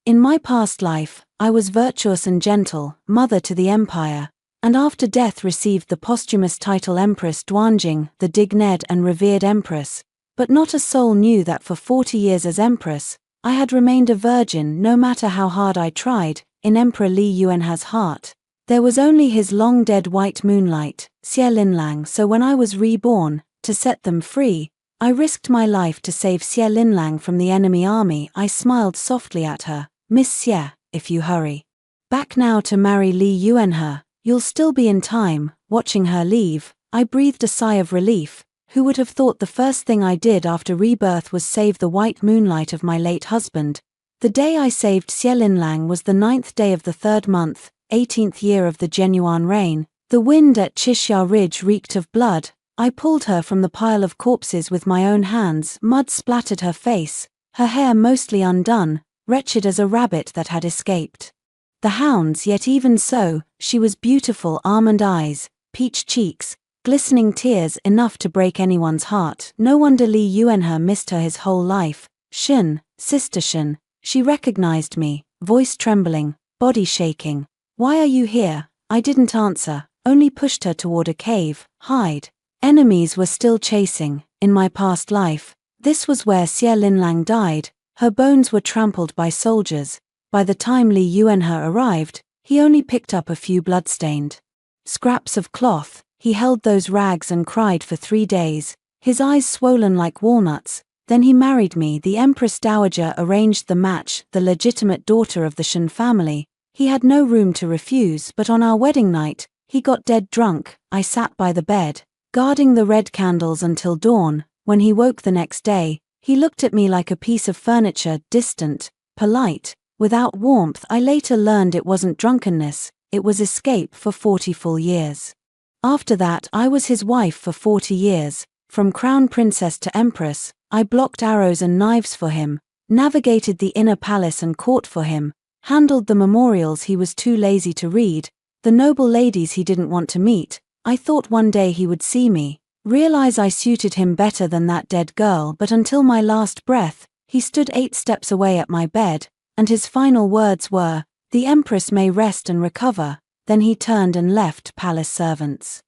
In my past life, I was virtuous and gentle, mother to the empire, and after death received the posthumous title Empress Duanjing, the dignified and revered Empress. But not a soul knew that for 40 years as Empress, I had remained a virgin no matter how hard I tried. In Emperor Li Yuanhe's heart, there was only his long-dead white moonlight, Xie Linlang. So when I was reborn, to set them free, I risked my life to save Xie Linlang from the enemy army. I smiled softly at her. Miss Xie, if you hurry back now to marry Li Yuanhe, you'll still be in time. Watching her leave, I breathed a sigh of relief. Who would have thought the first thing I did after rebirth was save the white moonlight of my late husband? The day I saved Xie Linlang was the 9th day of the 3rd month, 18th year of the Genuine reign. The wind at Chixia Ridge reeked of blood. I pulled her from the pile of corpses with my own hands. Mud splattered her face, her hair mostly undone, wretched as a rabbit that had escaped the hounds. Yet even so, she was beautiful. Almond eyes, peach cheeks, glistening tears, enough to break anyone's heart. No wonder Li Yuanhe missed her his whole life. Shen, sister Shen. She recognized me, voice trembling, body shaking. Why are you here? I didn't answer, only pushed her toward a cave. Hide. Enemies were still chasing. In my past life, this was where Xie Linlang died. Her bones were trampled by soldiers. By the time Li Yuanhe arrived, he only picked up a few bloodstained scraps of cloth. He held those rags and cried for 3 days, his eyes swollen like walnuts. Then he married me. The Empress Dowager arranged the match, the legitimate daughter of the Shen family. He had no room to refuse, but on our wedding night, he got dead drunk. I sat by the bed, guarding the red candles until dawn. When he woke the next day, he looked at me like a piece of furniture, distant, polite, without warmth. I later learned it wasn't drunkenness, it was escape for 40 full years. After that, I was his wife for 40 years, from crown princess to empress. I blocked arrows and knives for him, navigated the inner palace and court for him, handled the memorials he was too lazy to read, the noble ladies he didn't want to meet. I thought one day he would see me, realize I suited him better than that dead girl. But until my last breath, he stood 8 steps away at my bed, and his final words were, "The Empress may rest and recover." Then he turned and left. Palace servants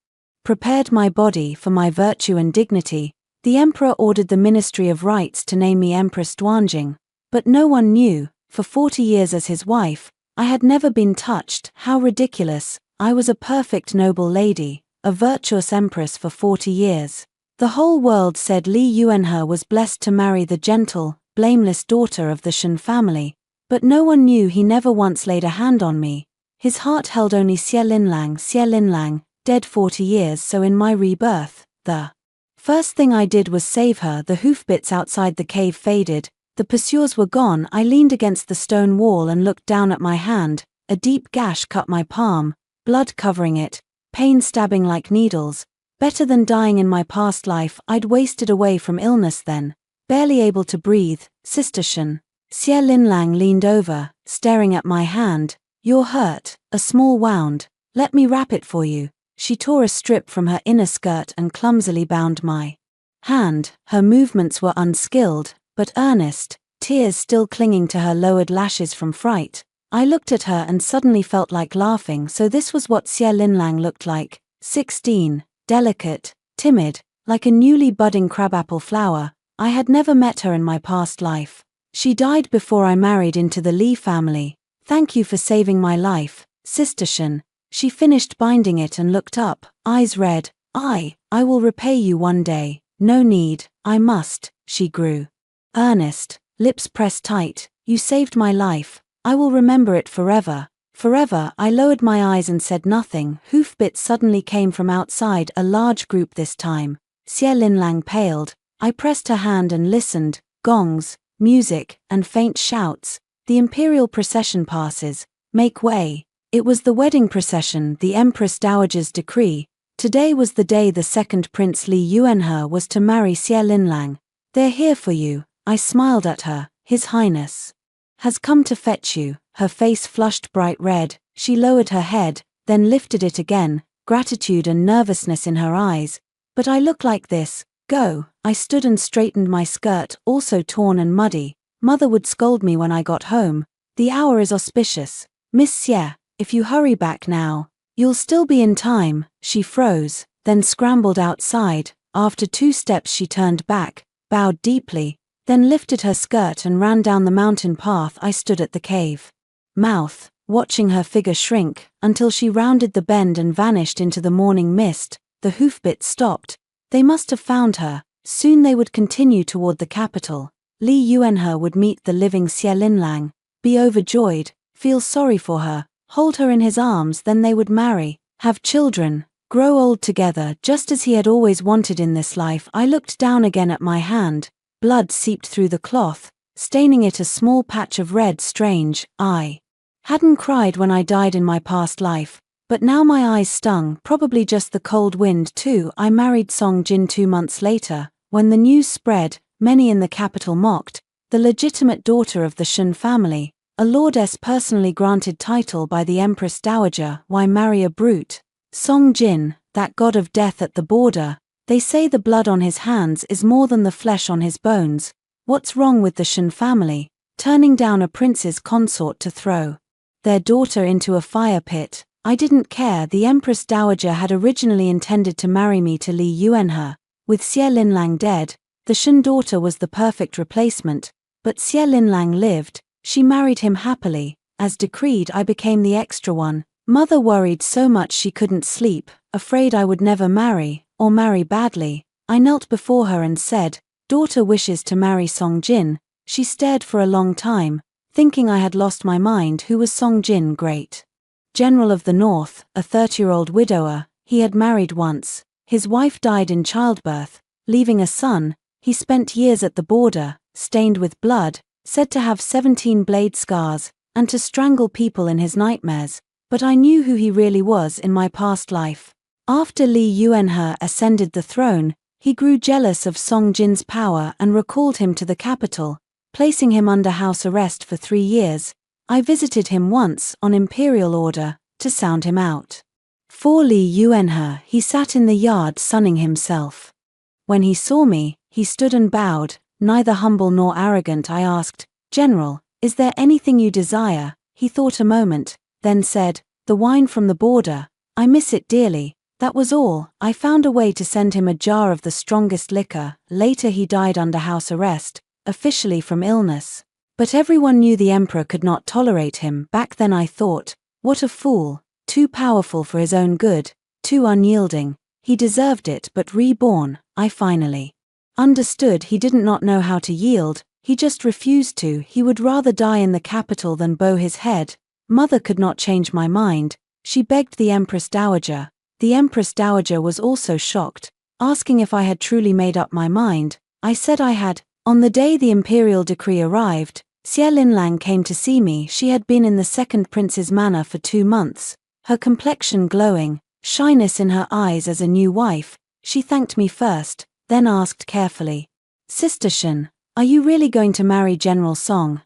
prepared my body for my virtue and dignity. The emperor ordered the Ministry of Rites to name me Empress Duanjing, but no one knew. For 40 years as his wife, I had never been touched. How ridiculous. I was a perfect noble lady, a virtuous empress for 40 years. The whole world said Li Yuanhe was blessed to marry the gentle, blameless daughter of the Shen family, but no one knew he never once laid a hand on me. His heart held only Xie Linlang, dead 40 years. So in my rebirth, the first thing I did was save her. The hoofbits outside the cave faded, the pursuers were gone. I leaned against the stone wall and looked down at my hand. A deep gash cut my palm, blood covering it, pain stabbing like needles. Better than dying in my past life. I'd wasted away from illness then, barely able to breathe. Sister Shen. Xie Linlang leaned over, staring at my hand. "You're hurt, a small wound. Let me wrap it for you." She tore a strip from her inner skirt and clumsily bound my hand. Her movements were unskilled, but earnest, tears still clinging to her lowered lashes from fright. I looked at her and suddenly felt like laughing. So this was what Xie Linlang looked like. 16, delicate, timid, like a newly budding crabapple flower. I had never met her in my past life. She died before I married into the Li family. "Thank you for saving my life, Sister Shen." She finished binding it and looked up, eyes red. I will repay you one day." "No need, I must." She grew earnest, lips pressed tight. "You saved my life. I will remember it forever. Forever." I lowered my eyes and said nothing. Hoofbeats suddenly came from outside, a large group this time. Xie Linlang paled. I pressed her hand and listened. Gongs, music, and faint shouts. The imperial procession passes. "Make way." It was the wedding procession, the Empress Dowager's decree. Today was the day the second Prince Li Yuanhe was to marry Xie Linlang. "They're here for you." I smiled at her. "His Highness has come to fetch you." Her face flushed bright red. She lowered her head, then lifted it again, gratitude and nervousness in her eyes. "But I look like this." "Go." I stood and straightened my skirt, also torn and muddy. Mother would scold me when I got home. The hour is auspicious. Miss Xie, if you hurry back now, you'll still be in time." She froze, then scrambled outside. After 2 steps she turned back, bowed deeply, then lifted her skirt and ran down the mountain path. I stood at the cave mouth, watching her figure shrink, until she rounded the bend and vanished into the morning mist. The hoofbeats stopped. They must have found her. Soon they would continue toward the capital. Li Yuanhe would meet the living Xie Linlang, be overjoyed, feel sorry for her, hold her in his arms, then they would marry, have children, grow old together just as he had always wanted in this life. I looked down again at my hand. Blood seeped through the cloth, staining it a small patch of red. Strange, I hadn't cried when I died in my past life, but now my eyes stung, probably just the cold wind too. I married Song Jin 2 months later. When the news spread, many in the capital mocked. The legitimate daughter of the Shen family, a lordess personally granted title by the Empress Dowager. Why marry a brute? Song Jin, that god of death at the border. They say the blood on his hands is more than the flesh on his bones. What's wrong with the Shen family, turning down a prince's consort to throw their daughter into a fire pit? I didn't care. The Empress Dowager had originally intended to marry me to Li Yuanhe. With Xie Linlang dead, the Shen daughter was the perfect replacement, but Xie Linlang lived. She married him happily. As decreed, I became the extra one. Mother worried so much she couldn't sleep, afraid I would never marry, or marry badly. I knelt before her and said, "Daughter wishes to marry Song Jin." She stared for a long time, thinking I had lost my mind. Who was Song Jin? Great General of the North, a 30-year-old widower. He had married once. His wife died in childbirth, leaving a son. He spent years at the border, stained with blood, said to have 17 blade scars, and to strangle people in his nightmares. But I knew who he really was in my past life. After Li Yuanhe ascended the throne, he grew jealous of Song Jin's power and recalled him to the capital, placing him under house arrest for 3 years. I visited him once, on imperial order, to sound him out. For Li Yuanhe, he sat in the yard sunning himself. When he saw me, he stood and bowed, neither humble nor arrogant. I asked, "General, is there anything you desire?" He thought a moment, then said, "The wine from the border. I miss it dearly." That was all. I found a way to send him a jar of the strongest liquor. Later he died under house arrest, officially from illness. But everyone knew the emperor could not tolerate him. Back then I thought, what a fool, too powerful for his own good, too unyielding. He deserved it, but reborn, I finally understood he didn't not know how to yield. He just refused to. He would rather die in the capital than bow his head. Mother could not change my mind. She begged the Empress Dowager. The Empress Dowager was also shocked, asking if I had truly made up my mind. I said I had. On the day the imperial decree arrived, Xie Linlang came to see me. She had been in the second prince's manor for 2 months, her complexion glowing, shyness in her eyes as a new wife. She thanked me first, then asked carefully, "Sister Shen, are you really going to marry General Song?"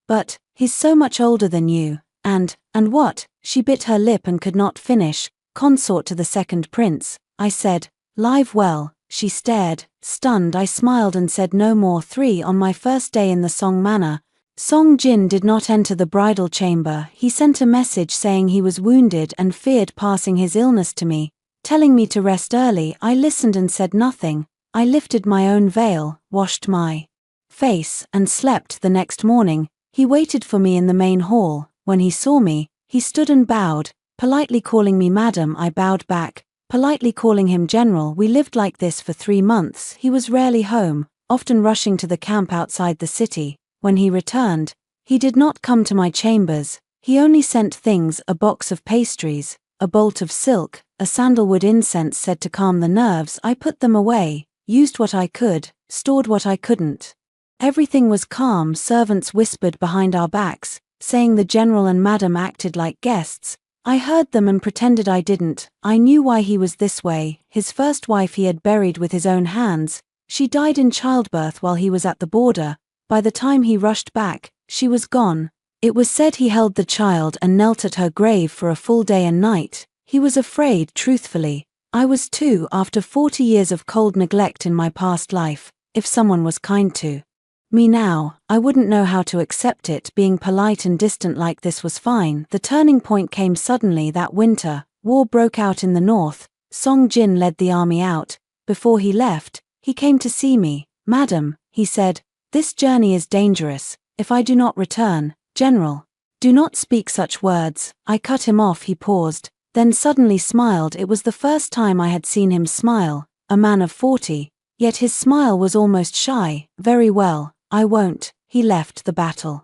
But he's so much older than you, and what?" She bit her lip and could not finish. "Consort to the second prince," I said. "Live well." She stared, stunned. I smiled and said no more. 3 On my first day in the Song Manor, Song Jin did not enter the bridal chamber. He sent a message saying he was wounded and feared passing his illness to me, telling me to rest early. I listened and said nothing. I lifted my own veil, washed my face, and slept. The next morning, he waited for me in the main hall. When he saw me, he stood and bowed, politely calling me madam. I bowed back, politely calling him general. We lived like this for 3 months. He was rarely home, often rushing to the camp outside the city. When he returned, he did not come to my chambers. He only sent things: a box of pastries, a bolt of silk, a sandalwood incense said to calm the nerves. I put them away, used what I could, stored what I couldn't. Everything was calm. Servants whispered behind our backs, saying the general and madam acted like guests. I heard them and pretended I didn't. I knew why he was this way. His first wife he had buried with his own hands. She died in childbirth while he was at the border. By the time he rushed back, she was gone. It was said he held the child and knelt at her grave for a full day and night. He was afraid. Truthfully, I was too. After 40 years of cold neglect in my past life, if someone was kind to me now. I wouldn't know how to accept it. Being polite and distant like this was fine. The turning point came suddenly that winter. War broke out in the north. Song Jin led the army out. Before he left, he came to see me. Madam, he said, this journey is dangerous. If I do not return, General, do not speak such words. I cut him off. He paused, then suddenly smiled. It was the first time I had seen him smile, a man of 40, yet his smile was almost shy. Very well, I won't. He left. The battle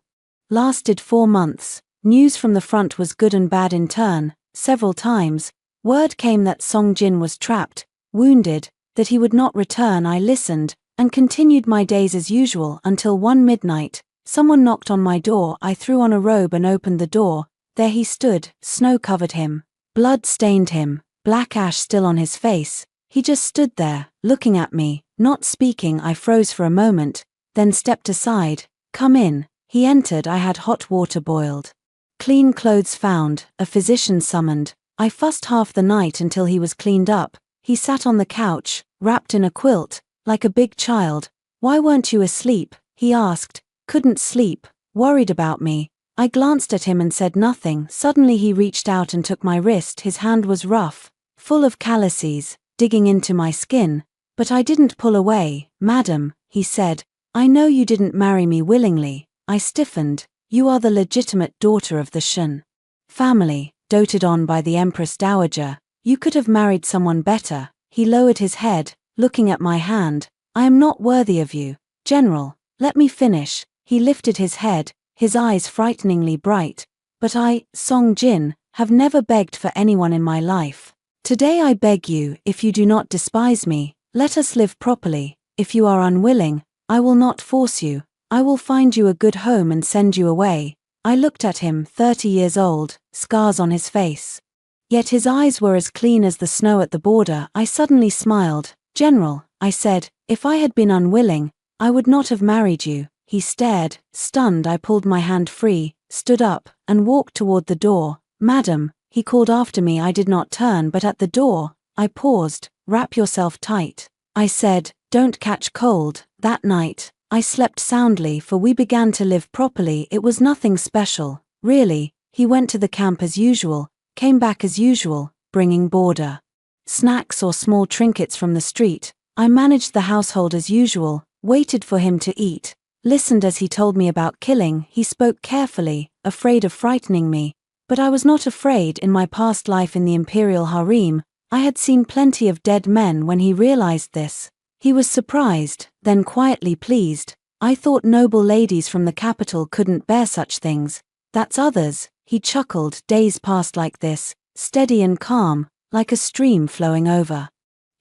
lasted 4 months. News from the front was good and bad in turn. Several times, word came that Song Jin was trapped, wounded, that he would not return. I listened, and continued my days as usual until one midnight. Someone knocked on my door. I threw on a robe and opened the door. There he stood. Snow covered him. Blood stained him. Black ash still on his face. He just stood there, looking at me, not speaking. I froze for a moment, then stepped aside. Come in. He entered. I had hot water boiled. Clean clothes found. A physician summoned. I fussed half the night until he was cleaned up. He sat on the couch, wrapped in a quilt, like a big child. Why weren't you asleep? He asked. Couldn't sleep. Worried about me. I glanced at him and said nothing. Suddenly he reached out and took my wrist. His hand was rough, full of calluses, digging into my skin, but I didn't pull away. Madam, he said, I know you didn't marry me willingly. I stiffened. You are the legitimate daughter of the Shun family, doted on by the Empress Dowager. You could have married someone better. He lowered his head, looking at my hand. I am not worthy of you. General, let me finish. He lifted his head, his eyes frighteningly bright. But I, Song Jin, have never begged for anyone in my life. Today I beg you, if you do not despise me, let us live properly. If you are unwilling, I will not force you. I will find you a good home and send you away. I looked at him, 30 years old, scars on his face. Yet his eyes were as clean as the snow at the border. I suddenly smiled. General, I said, if I had been unwilling, I would not have married you. He stared, stunned. I pulled my hand free, stood up, and walked toward the door. Madam, he called after me. I did not turn, but at the door, I paused. Wrap yourself tight. I said, don't catch cold. That night, I slept soundly, for we began to live properly. It was nothing special, really. He went to the camp as usual, came back as usual, bringing border snacks or small trinkets from the street. I managed the household as usual, waited for him to eat, listened as he told me about killing. He spoke carefully, afraid of frightening me. But I was not afraid. In my past life in the imperial harem, I had seen plenty of dead men. When he realized this, he was surprised, then quietly pleased. I thought noble ladies from the capital couldn't bear such things. That's others. He chuckled. Days passed like this, steady and calm, like a stream flowing over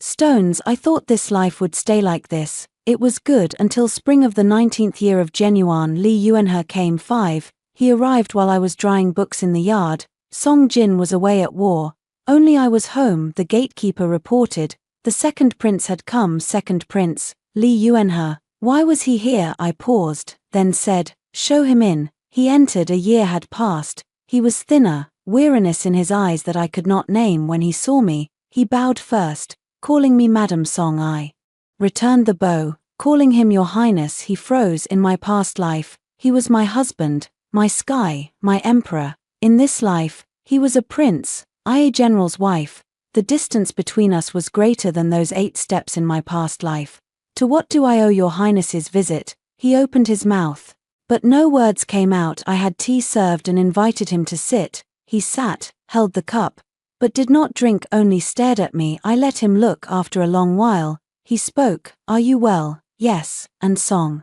stones. I thought this life would stay like this. It was good until spring of the 19th year of Genuan. Li Yuanhe came 5. He arrived while I was drying books in the yard. Song Jin was away at war. Only I was home. The gatekeeper reported. The second prince had come. Second prince, Li Yuanhe. Why was he here? I paused, then said, show him in. He entered. A year had passed. He was thinner, weariness in his eyes that I could not name. When he saw me, he bowed first, calling me Madam Song. I returned the bow, calling him Your Highness. He froze. In my past life, he was my husband, my sky, my emperor. In this life, he was a prince, I a general's wife. The distance between us was greater than those 8 steps in my past life. To what do I owe Your Highness's visit? He opened his mouth, but no words came out. I had tea served and invited him to sit. He sat, held the cup, but did not drink, only stared at me. I let him look. After a long while, he spoke. Are you well? Yes. And Song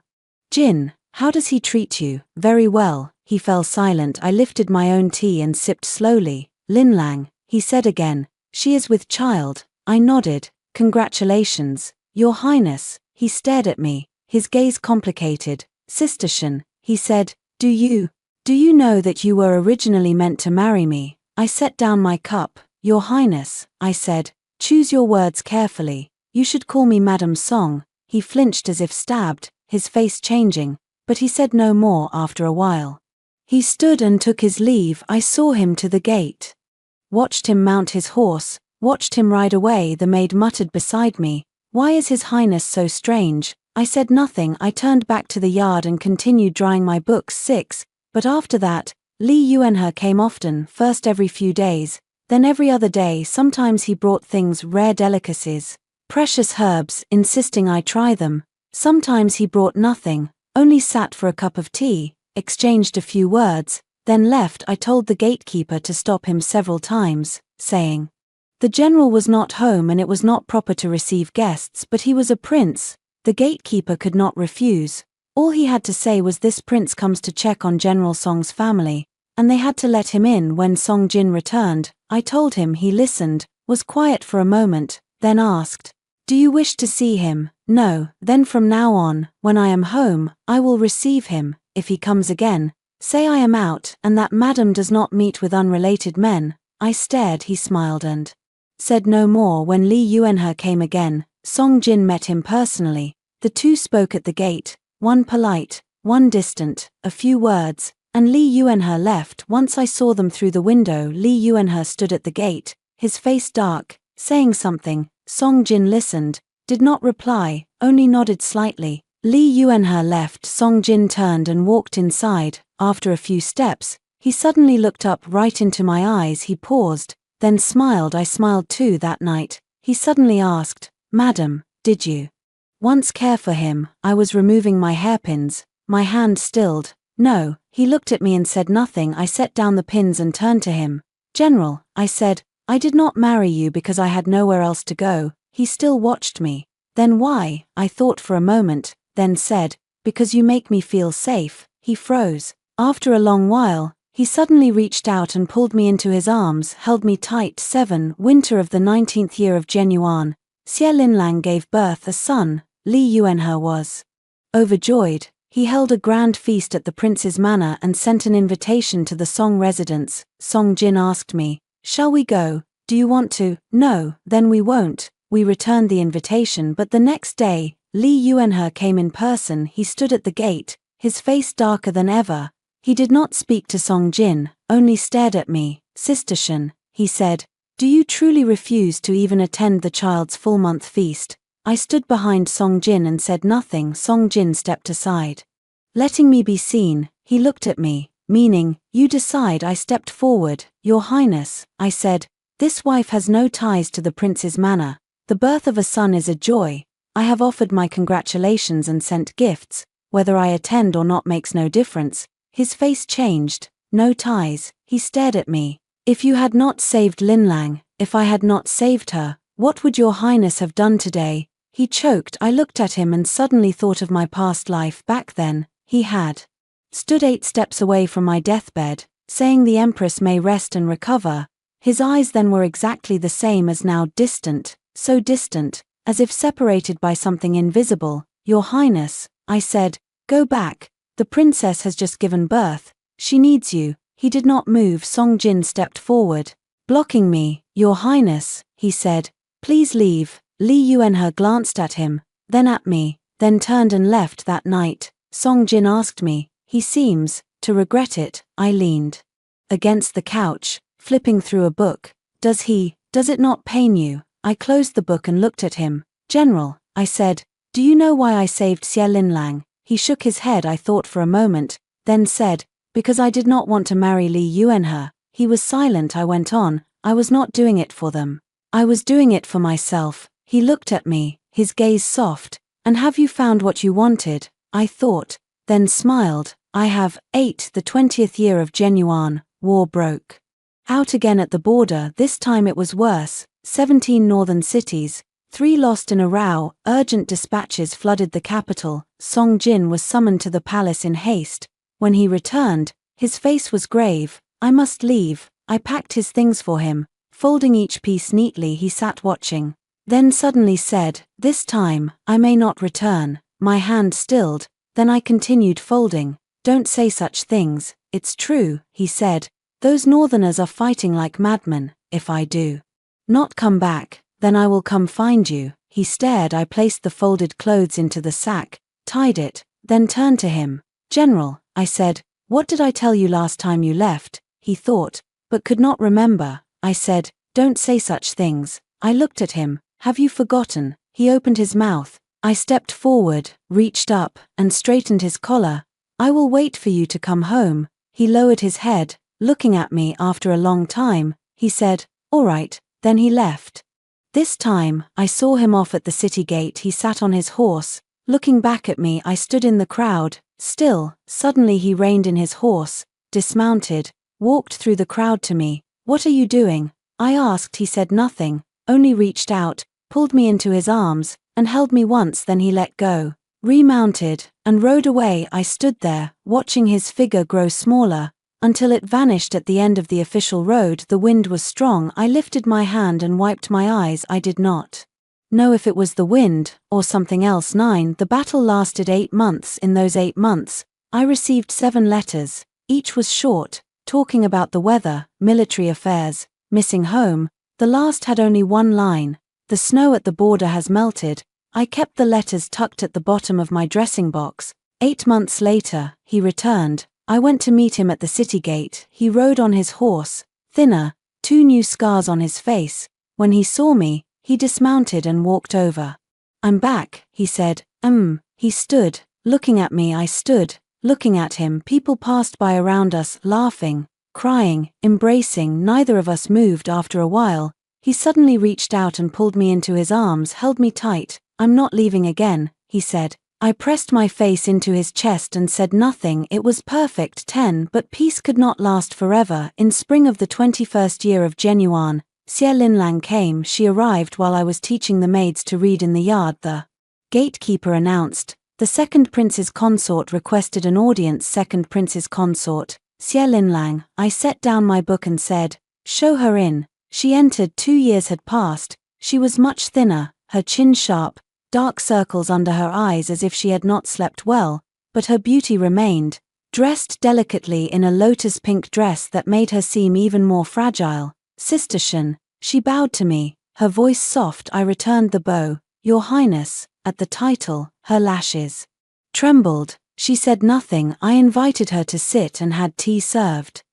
Jin, how does he treat you? Very well. He fell silent. I lifted my own tea and sipped slowly. Lin Lang, he said again. She is with child. I nodded. Congratulations, Your Highness. He stared at me, his gaze complicated. Sister Shen, he said, do you know that you were originally meant to marry me? I set down my cup. Your Highness, I said, choose your words carefully. You should call me Madam Song. He flinched as if stabbed, his face changing, but he said no more. After a while, he stood and took his leave. I saw him to the gate, watched him mount his horse, watched him ride away. The maid muttered beside me, why is His Highness so strange? I said nothing. I turned back to the yard and continued drying my books. 6. But after that, Lee Yuenhe came often, first every few days, then every other day. Sometimes he brought things, rare delicacies, precious herbs, insisting I try them. Sometimes he brought nothing, only sat for a cup of tea, exchanged a few words, then left. I told the gatekeeper to stop him several times, saying, the general was not home and it was not proper to receive guests, but he was a prince. The gatekeeper could not refuse. All he had to say was, this prince comes to check on General Song's family, and they had to let him in. When Song Jin returned, I told him. He listened, was quiet for a moment, then asked, do you wish to see him? No. Then from now on, when I am home, I will receive him. If he comes again, say I am out and that madam does not meet with unrelated men. I stared. He smiled and said no more. When Lee Yuenhe came again, Song Jin met him personally. The two spoke at the gate, one polite, one distant, a few words, and Lee Yuenhe left. Once I saw them through the window. Lee Yuenhe stood at the gate, his face dark, saying something. Song Jin listened, did not reply, only nodded slightly. Lee Yuenhe left. Song Jin turned and walked inside. After a few steps, he suddenly looked up right into my eyes. He paused, then smiled. I smiled too. That night, he suddenly asked, Madam, did you once care for him? I was removing my hairpins, my hand stilled. No. He looked at me and said nothing. I set down the pins and turned to him. General, I said, I did not marry you because I had nowhere else to go. He still watched me. Then why? I thought for a moment, then said, because you make me feel safe. He froze. After a long while, he suddenly reached out and pulled me into his arms, held me tight. 7. Winter of the 19th year of Genuan, Xie Linlang gave birth a son. Lee Yuenhe was overjoyed. He held a grand feast at the prince's manor and sent an invitation to the Song residence. Song Jin asked me, shall we go? Do you want to? No. Then we won't. We returned the invitation. But the next day, Lee Yuenhe came in person. He stood at the gate, his face darker than ever. He did not speak to Song Jin, only stared at me. Sister Shen, he said, do you truly refuse to even attend the child's full-month feast? I stood behind Song Jin and said nothing. Song Jin stepped aside, letting me be seen. He looked at me, meaning, you decide. I stepped forward. Your Highness, I said, this wife has no ties to the prince's manor. The birth of a son is a joy. I have offered my congratulations and sent gifts. Whether I attend or not makes no difference. His face changed. No ties. He stared at me. If you had not saved Linlang, if I had not saved her, what would your Highness have done today? He choked. I looked at him and suddenly thought of my past life. Back then, he had stood 8 steps away from my deathbed, saying the Empress may rest and recover. His eyes then were exactly the same as now, distant, so distant, as if separated by something invisible. Your Highness, I said, go back. The princess has just given birth. She needs you. He did not move. Song Jin stepped forward, blocking me. Your Highness, he said, please leave. Lee Yuenhe glanced at him, then at me, then turned and left. That night, Song Jin asked me, he seems to regret it. I leaned against the couch, flipping through a book. Does it not pain you? I closed the book and looked at him. General, I said, do you know why I saved Xie Linlang? He shook his head. I thought for a moment, then said, because I did not want to marry Lee Yuenhe. He was silent. I went on, I was not doing it for them. I was doing it for myself. He looked at me, his gaze soft. And have you found what you wanted? I thought, then smiled. I have. 8. The 20th year of Genuan, war broke out again at the border. This time it was worse. 17 northern cities, 3 lost in a row. Urgent dispatches flooded the capital. Song Jin was summoned to the palace in haste. When he returned, his face was grave. I must leave. I packed his things for him. Folding each piece neatly, he sat watching. Then suddenly said, this time, I may not return. My hand stilled. Then I continued folding. Don't say such things. It's true, he said. Those northerners are fighting like madmen. If I do not come back, then I will come find you. He stared. I placed the folded clothes into the sack, tied it, then turned to him. General, I said, what did I tell you last time you left? He thought, but could not remember. I said, don't say such things. I looked at him. Have you forgotten? He opened his mouth. I stepped forward, reached up, and straightened his collar. I will wait for you to come home. He lowered his head, looking at me after a long time. He said, "All right," then he left. This time, I saw him off at the city gate. He sat on his horse. Looking back at me, I stood in the crowd, still. Suddenly he reined in his horse, dismounted, walked through the crowd to me. "What are you doing?" I asked. He said nothing, only reached out, pulled me into his arms, and held me once. Then he let go, remounted, and rode away. I stood there, watching his figure grow smaller, until it vanished at the end of the official road. The wind was strong. I lifted my hand and wiped my eyes. I did not know if it was the wind, or something else. 9. The battle lasted 8 months. In those 8 months, I received 7 letters. Each was short, talking about the weather, military affairs, missing home. The last had only one line: "The snow at the border has melted." I kept the letters tucked at the bottom of my dressing box. 8 months later, he returned. I went to meet him at the city gate. He rode on his horse, thinner, 2 new scars on his face. When he saw me, he dismounted and walked over. "I'm back," he said. He stood, looking at me. I stood, looking at him. People passed by around us, laughing, crying, embracing. Neither of us moved. After a while, he suddenly reached out and pulled me into his arms, held me tight. "I'm not leaving again," he said. I pressed my face into his chest and said nothing. It was perfect. 10. But peace could not last forever. In spring of the 21st year of Genuan, Xie Linlang came. She arrived while I was teaching the maids to read in the yard. The gatekeeper announced, "The second prince's consort requested an audience." Second prince's consort, Xie Linlang. I set down my book and said, "Show her in." She entered. 2 years had passed. She was much thinner, her chin sharp, dark circles under her eyes as if she had not slept well, but her beauty remained. Dressed delicately in a lotus pink dress that made her seem even more fragile. "Sister Shen," she bowed to me, her voice soft. I returned the bow. "Your Highness." At the title, her lashes trembled. She said nothing. I invited her to sit and had tea served.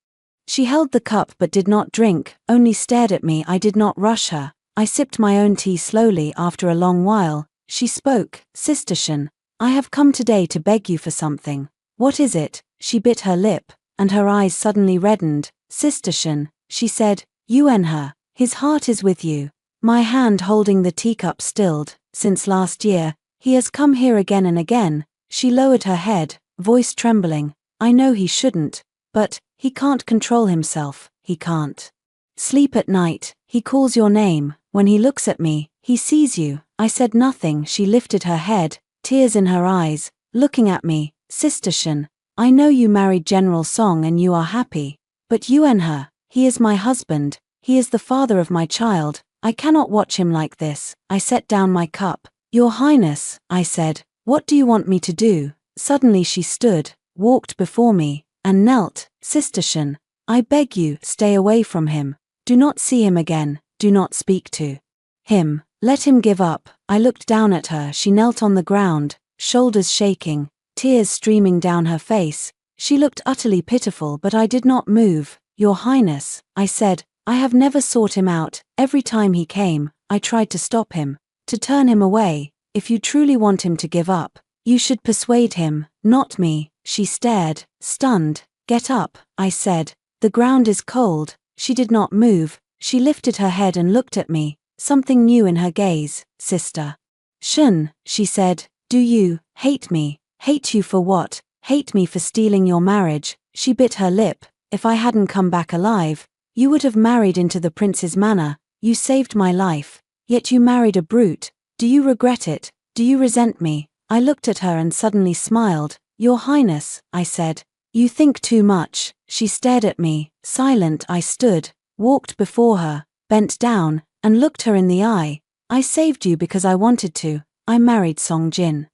She held the cup but did not drink, only stared at me. I did not rush her. I sipped my own tea slowly. After a long while, she spoke. "Sister Shen, I have come today to beg you for something." "What is it?" She bit her lip, and her eyes suddenly reddened. "Sister Shen," she said, "Yuan her. His heart is with you." My hand holding the teacup stilled. "Since last year, he has come here again and again." She lowered her head, voice trembling. "I know he shouldn't, but he can't control himself. He can't sleep at night. He calls your name. When he looks at me, he sees you." I said nothing. She lifted her head, tears in her eyes, looking at me. "Sister Shen, I know you married General Song and you are happy. But Yuan her, he is my husband. He is the father of my child. I cannot watch him like this." I set down my cup. "Your Highness," I said, "what do you want me to do?" Suddenly she stood, walked before me, and knelt. "Sister Shen, I beg you, stay away from him. Do not see him again. Do not speak to him. Let him give up." I looked down at her. She knelt on the ground, shoulders shaking, tears streaming down her face. She looked utterly pitiful, but I did not move. "Your Highness," I said, "I have never sought him out. Every time he came, I tried to stop him, to turn him away. If you truly want him to give up, you should persuade him, not me." She stared, stunned. "Get up," I said. "The ground is cold." She did not move. She lifted her head and looked at me, something new in her gaze. "Sister Shen," she said, "do you hate me?" "Hate you for what?" "Hate me for stealing your marriage." She bit her lip. "If I hadn't come back alive, you would have married into the prince's manor. You saved my life. Yet you married a brute. Do you regret it? Do you resent me?" I looked at her and suddenly smiled. "Your Highness," I said, "you think too much." She stared at me, silent. I stood, walked before her, bent down, and looked her in the eye. "I saved you because I wanted to. I married Song Jin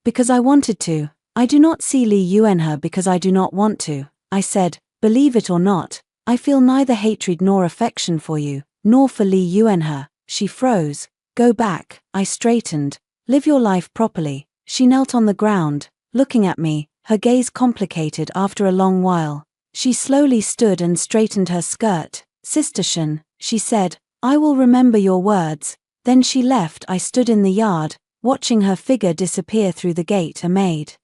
because I wanted to. I do not see Li Yuan her because I do not want to." I said, "Believe it or not, I feel neither hatred nor affection for you, nor for Li Yuan her." She froze. "Go back." I straightened. "Live your life properly." She knelt on the ground, looking at me, her gaze complicated. After a long while, she slowly stood and straightened her skirt. "Sister Shen," she said, "I will remember your words." Then she left. I stood in the yard, Watching her figure disappear through the gate, a maid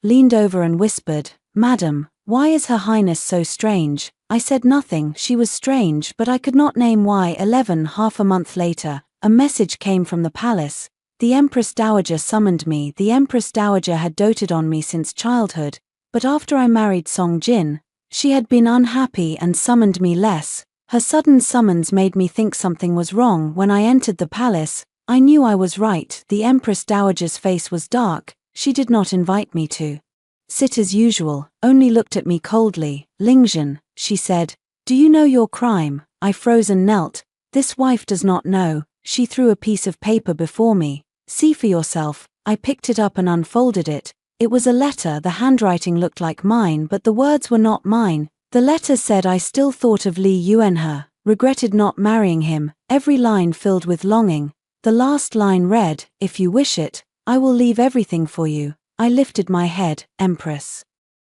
leaned over and whispered, "Madam, why is Her Highness so strange?" I said nothing, she was strange, but I could not name why. Half a month later, a message came from the palace. The Empress Dowager summoned me. The Empress Dowager had doted on me since childhood, but after I married Song Jin, she had been unhappy and summoned me less. Her sudden summons made me think something was wrong. When I entered the palace, I knew I was right. The Empress Dowager's face was dark. She did not invite me to sit as usual, only looked at me coldly. "Lingjun," she said, "do you know your crime?" I froze and knelt. "This wife does not know." She threw a piece of paper before me. "See for yourself." I picked it up and unfolded it. It was a letter. The handwriting looked like mine, but the words were not mine. The letter said I still thought of Lee Yuanhe, regretted not marrying him, every line filled with longing. The last line read, "If you wish it, I will leave everything for you." I lifted my head. "Empress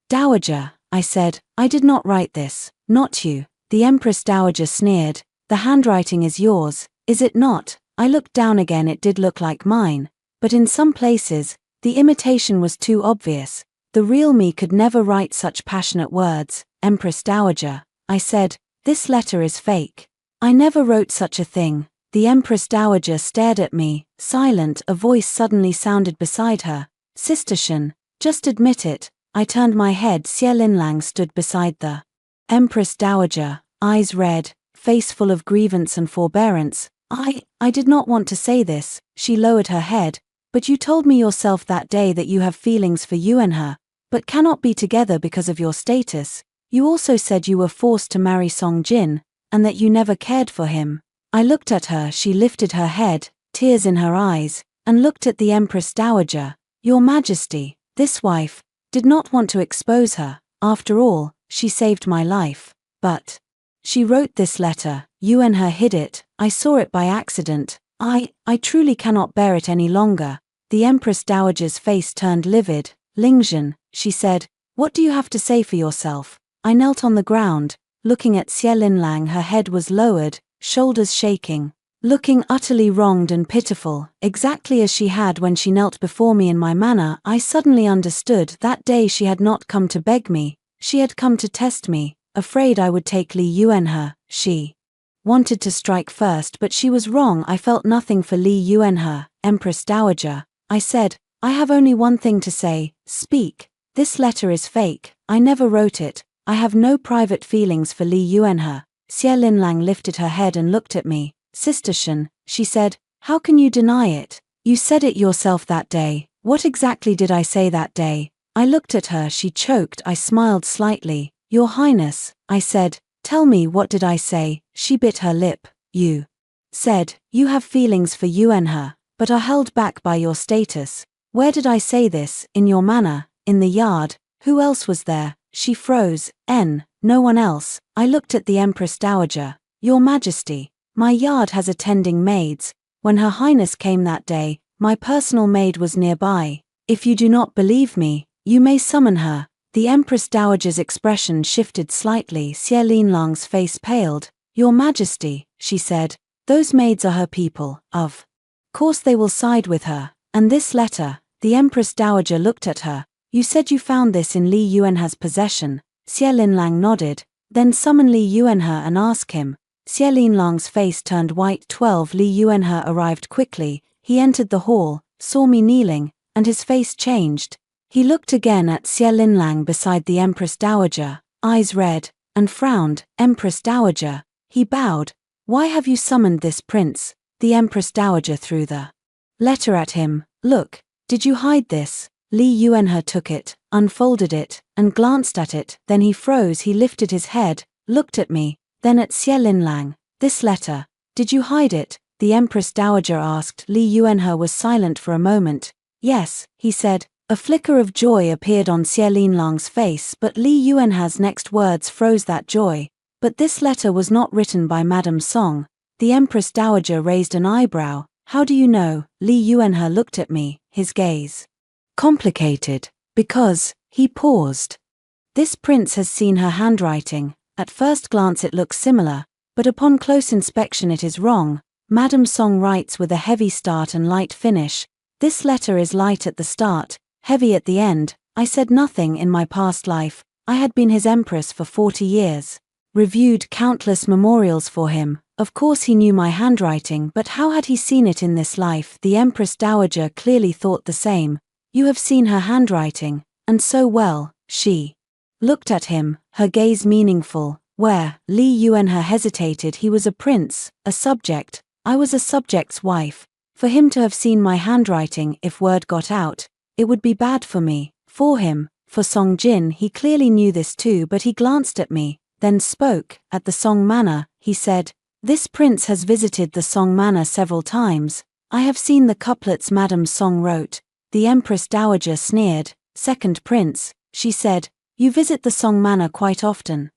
Dowager," I said, "I did not write this." "Not you." The Empress Dowager sneered. "The handwriting is yours, is it not?" I looked down again. It did look like mine, but in some places, the imitation was too obvious. The real me could never write such passionate words. "Empress Dowager," I said, "this letter is fake. I never wrote such a thing." The Empress Dowager stared at me, silent. A voice suddenly sounded beside her. "Sister Shen, just admit it." I turned my head. Xie Linlang stood beside the Empress Dowager, eyes red, face full of grievance and forbearance. I did not want to say this." She lowered her head. "But you told me yourself that day that you have feelings for Yuanhe, but cannot be together because of your status. You also said you were forced to marry Song Jin, and that you never cared for him." I looked at her. She lifted her head, tears in her eyes, and looked at the Empress Dowager. "Your Majesty, this wife did not want to expose her. After all, she saved my life. But she wrote this letter. Yuanhe hid it. I saw it by accident. I truly cannot bear it any longer." The Empress Dowager's face turned livid. "Lingjun," she said, "what do you have to say for yourself?" I knelt on the ground, looking at Xie Linlang. Her head was lowered, shoulders shaking, looking utterly wronged and pitiful, exactly as she had when she knelt before me. In my manner, I suddenly understood. That day she had not come to beg me, she had come to test me, afraid I would take Lee Yuanhe. She wanted to strike first, but she was wrong. I felt nothing for Lee Yuanhe. "Empress Dowager," I said, "I have only one thing to say. Speak." "This letter is fake. I never wrote it. I have no private feelings for Lee Yuanhe." Xie Linlang lifted her head and looked at me. "Sister Shen," she said, "how can you deny it? You said it yourself that day." "What exactly did I say that day?" I looked at her. She choked. I smiled slightly. "Your Highness," I said, "tell me, what did I say?" She bit her lip. "You said you have feelings for Yuanhe, but are held back by your status." "Where did I say this?" "In your manner, in the yard." "Who else was there?" She froze. No one else." I looked at the Empress Dowager. "Your Majesty, my yard has attending maids. When Her Highness came that day, my personal maid was nearby. If you do not believe me, you may summon her." The Empress Dowager's expression shifted slightly. Xie Linlang's face paled. "Your Majesty," she said, "those maids are her people. Of course they will side with her. And this letter." The Empress Dowager looked at her. "You said you found this in Lee Yuanhe's possession." Xie Linlang nodded. "Then summon Lee Yuanhe and ask him." Xie Linlang's face turned white. Lee Yuanhe arrived quickly. He entered the hall, saw me kneeling, and his face changed. He looked again at Xie Linlang beside the Empress Dowager, eyes red, and frowned. "Empress Dowager." He bowed. "Why have you summoned this prince?" The Empress Dowager threw the letter at him. "Look, did you hide this?" Lee Yuanhe took it, unfolded it, and glanced at it. Then he froze. He lifted his head, looked at me, then at Xie Linlang. "This letter, did you hide it?" the Empress Dowager asked. Lee Yuanhe was silent for a moment. "Yes," he said. A flicker of joy appeared on Xie Linlang's face, but Lee Yuanhe's next words froze that joy. "But this letter was not written by Madame Song." The Empress Dowager raised an eyebrow. "How do you know?" Lee Yuanhe looked at me, his gaze complicated. "Because," he paused, "this prince has seen her handwriting. At first glance it looks similar, but upon close inspection it is wrong. Madame Song writes with a heavy start and light finish. This letter is light at the start, heavy at the end. I said nothing in my past life. I had been his empress for 40 years. Reviewed countless memorials for him. Of course he knew my handwriting, but how had he seen it in this life? The Empress Dowager clearly thought the same. You have seen her handwriting, and so well. She looked at him, her gaze meaningful. Where? Li Yuanhe hesitated. He was a prince, a subject. I was a subject's wife. For him to have seen my handwriting, if word got out, it would be bad for me. For him, for Song Jin, he clearly knew this too, but he glanced at me, then spoke. At the Song Manor, he said, "This prince has visited the Song Manor several times. I have seen the couplets Madame Song wrote." The Empress Dowager sneered. "Second prince," she said, "you visit the Song Manor quite often."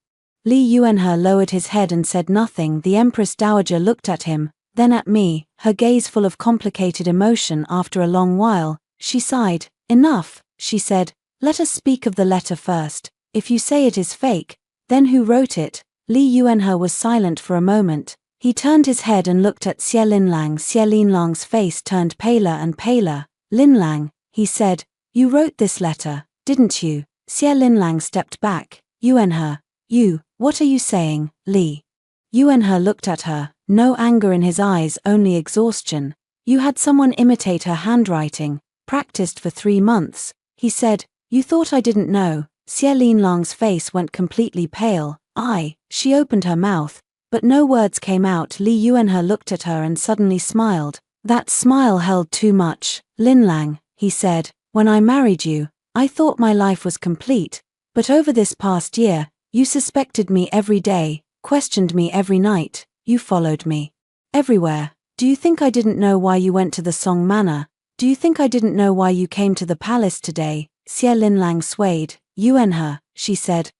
Li Yuanhe lowered his head and said nothing. The Empress Dowager looked at him, then at me, her gaze full of complicated emotion. After a long while, she sighed. "Enough," she said, "let us speak of the letter first. If you say it is fake, then who wrote it?" Li Yuanhe was silent for a moment. He turned his head and looked at Xie Linlang. Xie Linlang's face turned paler and paler. "Linlang," he said, "you wrote this letter, didn't you?" Xie Linlang stepped back. "Yuanhe, what are you saying, Li?" Yuanhe looked at her, no anger in his eyes, only exhaustion. "You had someone imitate her handwriting, practiced for 3 months," he said. "You thought I didn't know?" Xie Linlang's face went completely pale. She opened her mouth, but no words came out. Li Yuanhe looked at her and suddenly smiled. That smile held too much. "Linlang," he said, "when I married you, I thought my life was complete, but over this past year, you suspected me every day, questioned me every night, you followed me everywhere. Do you think I didn't know why you went to the Song Manor? Do you think I didn't know why you came to the palace today?" Xie Linlang swayed. "Yuanhe," she said,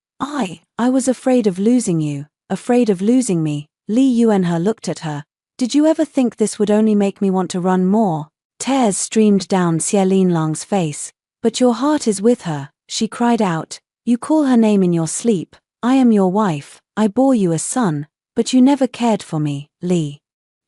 I was afraid of losing you, afraid of losing me." Li Yuanhe looked at her. "Did you ever think this would only make me want to run more?" Tears streamed down Xie Linlang's face. "But your heart is with her," she cried out. "You call her name in your sleep. I am your wife, I bore you a son, but you never cared for me." Li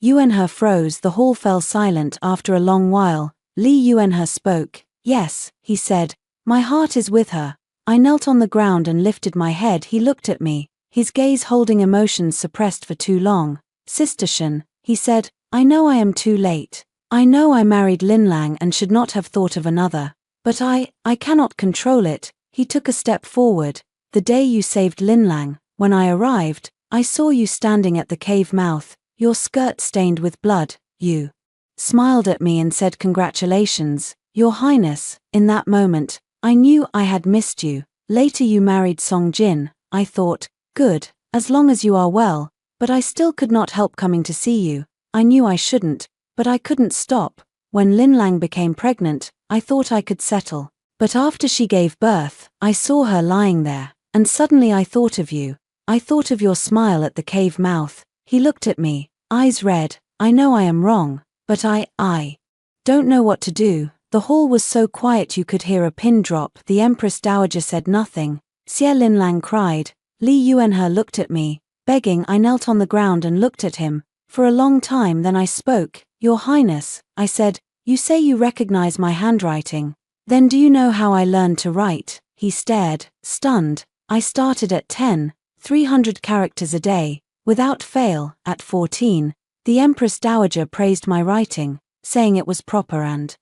Yuanhe froze. The hall fell silent. After a long while, Li Yuanhe spoke. "Yes," he said, "my heart is with her." I knelt on the ground and lifted my head. He looked at me, his gaze holding emotions suppressed for too long. "Sister Shen," he said, "I know I am too late. I know I married Linlang and should not have thought of another. But I cannot control it." He took a step forward. "The day you saved Linlang, when I arrived, I saw you standing at the cave mouth, your skirt stained with blood. You smiled at me and said congratulations, Your Highness." In that moment, I knew I had missed you. Later you married Song Jin. I thought, good, as long as you are well, but I still could not help coming to see you. I knew I shouldn't, but I couldn't stop. When Linlang became pregnant, I thought I could settle. But after she gave birth, I saw her lying there, and suddenly I thought of you. I thought of your smile at the cave mouth. He looked at me, eyes red. "I know I am wrong, but I don't know what to do." The hall was so quiet you could hear a pin drop. The Empress Dowager said nothing. Xie Linlang cried. Li Yuanhe looked at me, begging. I knelt on the ground and looked at him. For a long time then I spoke. "Your Highness," I said, "you say you recognize my handwriting. Then do you know how I learned to write?" He stared, stunned. "I started at 300 characters a day, without fail. At 14, the Empress Dowager praised my writing, saying it was proper and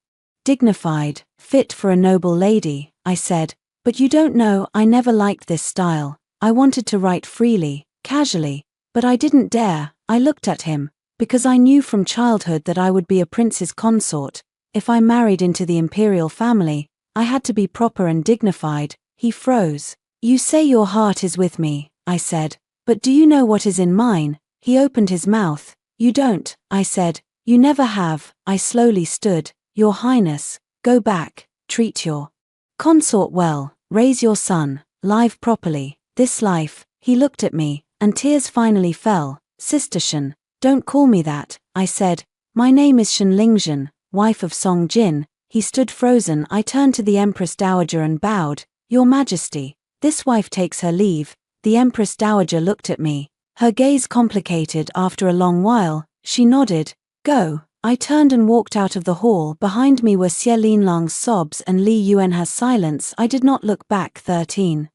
dignified, fit for a noble lady." I said, "But you don't know, I never liked this style. I wanted to write freely, casually, but I didn't dare." I looked at him, because I knew from childhood that I would be a prince's consort. If I married into the imperial family, I had to be proper and dignified. He froze. "You say your heart is with me," I said, "but do you know what is in mine?" He opened his mouth. "You don't," I said, "you never have." I slowly stood. "Your Highness, go back, treat your consort well, raise your son, live properly. This life." He looked at me, and tears finally fell. "Sister Shen, don't call me that," I said. "My name is Shen Lingzhen, wife of Song Jin." He stood frozen. I turned to the Empress Dowager and bowed. "Your Majesty, this wife takes her leave." The Empress Dowager looked at me, her gaze complicated. After a long while, she nodded. "Go." I turned and walked out of the hall. Behind me were Xie Linlang's sobs and Li Yuanhe's silence. I did not look back. 13.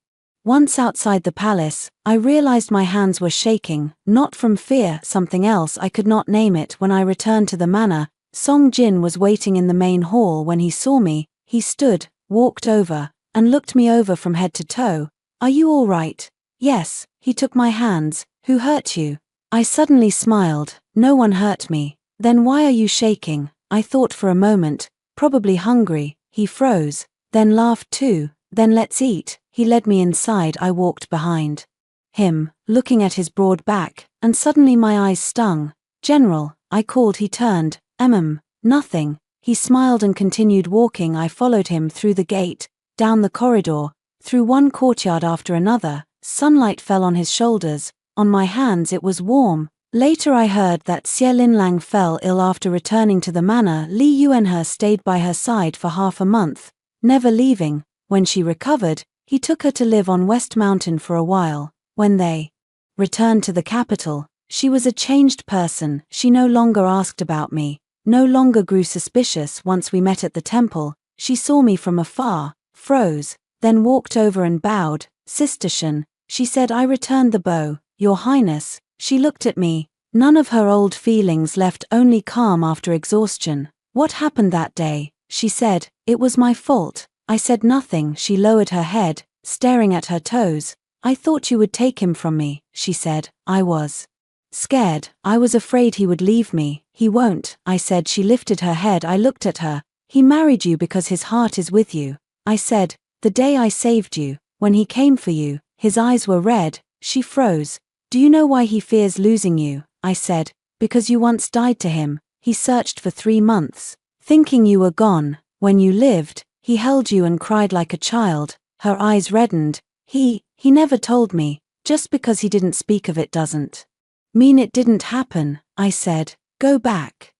Once outside the palace, I realized my hands were shaking, not from fear, something else, I could not name it. When I returned to the manor, Song Jin was waiting in the main hall. When he saw me, he stood, walked over, and looked me over from head to toe. Are you all right? Yes. He took my hands. Who hurt you? I suddenly smiled. No one hurt me. Then why are you shaking? I thought for a moment. Probably hungry. He froze, then laughed too. Then let's eat. He led me inside. I walked behind him, looking at his broad back, and suddenly my eyes stung. General, I called. He turned. Nothing. He smiled and continued walking. I followed him through the gate, down the corridor, through one courtyard after another. Sunlight fell on his shoulders, on my hands. It was warm. Later I heard that Xie Linlang fell ill after returning to the manor. Li Yuanhe stayed by her side for half a month, never leaving. When she recovered, he took her to live on West Mountain for a while. When they returned to the capital, she was a changed person. She no longer asked about me, no longer grew suspicious. Once we met at the temple, she saw me from afar, froze, then walked over and bowed. Sister Shen, she said. I returned the bow. Your Highness. She looked at me, none of her old feelings left, only calm after exhaustion. What happened that day? She said. It was my fault. I said nothing. She lowered her head, staring at her toes. I thought you would take him from me, she said. I was scared. I was afraid he would leave me. He won't, I said. She lifted her head. I looked at her. He married you because his heart is with you. I said. The day I saved you, when he came for you. His eyes were red. She froze. Do you know why he fears losing you? I said. Because you once died to him. He searched for 3 months, thinking you were gone. When you lived, he held you and cried like a child. Her eyes reddened. He never told me. Just because he didn't speak of it doesn't mean it didn't happen, I said. Go back.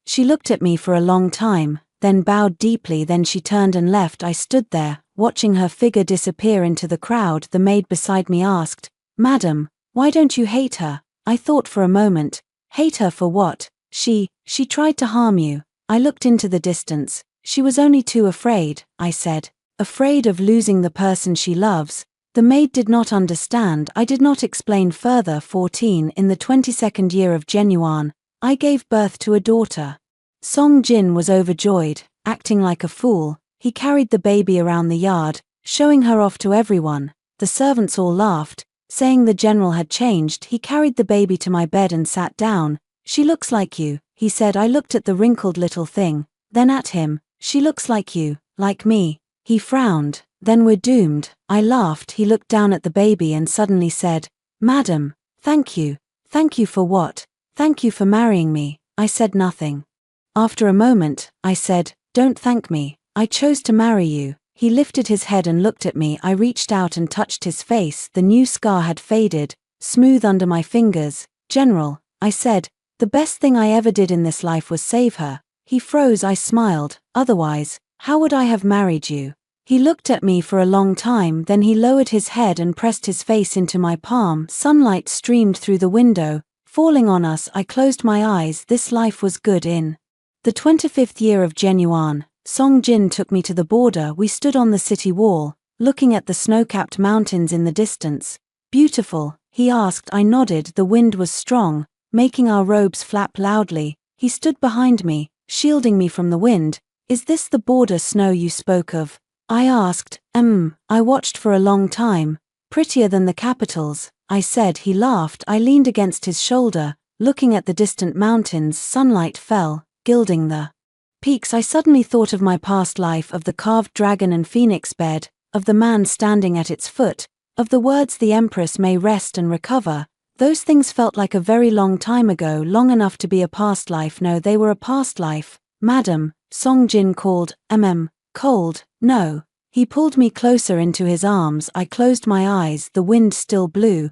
She looked at me for a long time, then bowed deeply. Then she turned and left. I stood there, watching her figure disappear into the crowd. The maid beside me asked, Madam, why don't you hate her? I thought for a moment. Hate her for what? She tried to harm you. I looked into the distance. She was only too afraid, I said. Afraid of losing the person she loves. The maid did not understand. I did not explain further. 14. In the 22nd year of Genuan, I gave birth to a daughter. Song Jin was overjoyed, acting like a fool. He carried the baby around the yard, showing her off to everyone. The servants all laughed, saying the general had changed. He carried the baby to my bed and sat down. She looks like you, he said. I looked at the wrinkled little thing, then at him. She looks like you, like me. He frowned. Then we're doomed. I laughed. He looked down at the baby and suddenly said, Madam, thank you. Thank you for what? Thank you for marrying me. I said nothing. After a moment, I said, Don't thank me. I chose to marry you. He lifted his head and looked at me. I reached out and touched his face. The new scar had faded, smooth under my fingers. General, I said, the best thing I ever did in this life was save her. He froze. I smiled. Otherwise, how would I have married you? He looked at me for a long time. Then he lowered his head and pressed his face into my palm. Sunlight streamed through the window, falling on us. I closed my eyes. This life was good. In the 25th year of Genuan, Song Jin took me to the border. We stood on the city wall, looking at the snow-capped mountains in the distance. Beautiful, he asked. I nodded. The wind was strong, making our robes flap loudly. He stood behind me, shielding me from the wind. Is this the border snow you spoke of? I asked. I watched for a long time. Prettier than the capitals, I said. He laughed. I leaned against his shoulder, looking at the distant mountains. Sunlight fell, gilding the peaks. I suddenly thought of my past life, of the carved dragon and phoenix bed, of the man standing at its foot, of the words, the Empress may rest and recover. Those things felt like a very long time ago, long enough to be a past life. No, they were a past life. Madam, Song Jin called. Cold, no. He pulled me closer into his arms. I closed my eyes. The wind still blew,